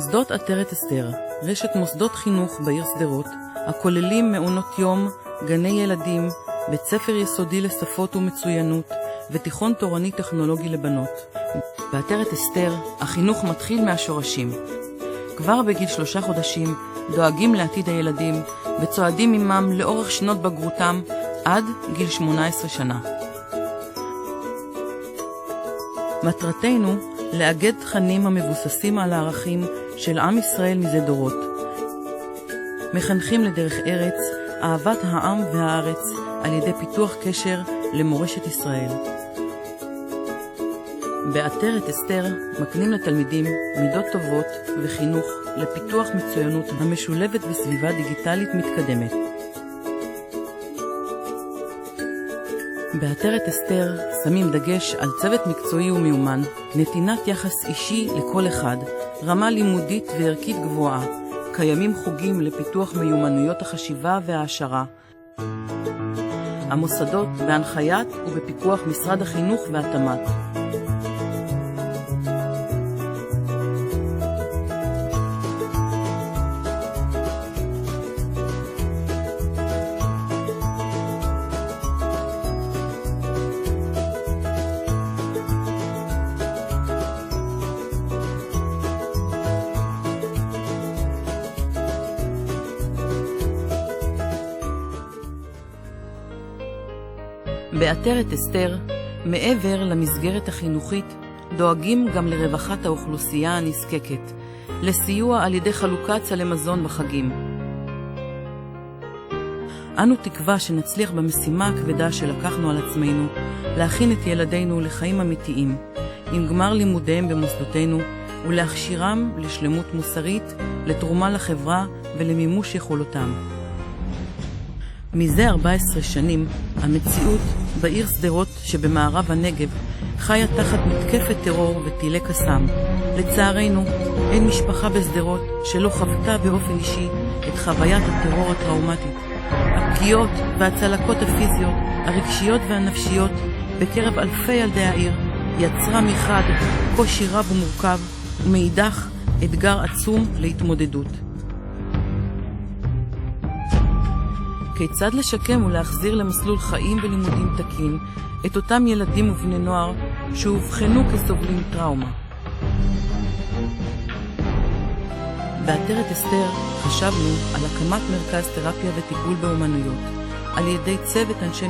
מוסדות עטרת אסתר, רשת מוסדות חינוך בעיר שדרות, הכוללים מעונות יום, גני ילדים, בית ספר יסודי לשפות ומצוינות, ותיכון תורני טכנולוגי לבנות. בעטרת אסתר, החינוך מתחיל מהשורשים. כבר בגיל 3 חודשים דואגים לעתיד הילדים, וצועדים עמם לאורך שנות בגרותם עד גיל 18 שנה. מטרתנו לאגד תכנים המבוססים על הערכים של עם ישראל מזה דורות. מחנכים לדרך ארץ, אהבת העם והארץ, על ידי פיתוח קשר למורשת ישראל. בעטרת אסתר מקנים לתלמידים מידות טובות וחינוך לפיתוח מצוינות המשולבת בסביבה דיגיטלית מתקדמת. בעטרת אסתר שמים דגש על צוות מקצועי ומיומן, נתינת יחס אישי לכל אחד, רמה לימודית וערכית גבוהה, קיימים חוגים לפיתוח מיומנויות החשיבה וההעשרה. המוסדות בהנחיית ובפיקוח משרד החינוך והתמ"ת. בעטרת אסתר, מעבר למסגרת החינוכית, דואגים גם לרווחת האוכלוסייה הנזקקת, לסיוע על ידי חלוקת סלי מזון בחגים. אנו תקווה שנצליח במשימה הכבדה שלקחנו על עצמנו, להכין את ילדינו לחיים אמיתיים, עם גמר לימודיהם במוסדותינו, ולהכשירם לשלמות מוסרית, לתרומה לחברה ולמימוש יכולותם. מזה 14 שנים, המציאות בעיר שדרות שבמערב הנגב חיה תחת מתקפת טרור וטילי קסאם. לצערנו, אין משפחה בשדרות שלא חוותה באופן אישי את חוויית הטרור הטראומטית. הפגיעות והצלקות הפיזיות, הרגשיות והנפשיות בקרב אלפי ילדי העיר יצרה מחד קושי רב ומורכב, ומאידך אתגר עצום להתמודדות. כיצד לשקם ולהחזיר למסלול חיים ולימודים תקין את אותם ילדים ובני נוער שהובחנו כסובלים טראומה. בעטרת אסתר חשבנו על הקמת מרכז תרפיה וטיפול באומנויות על ידי צוות אנשי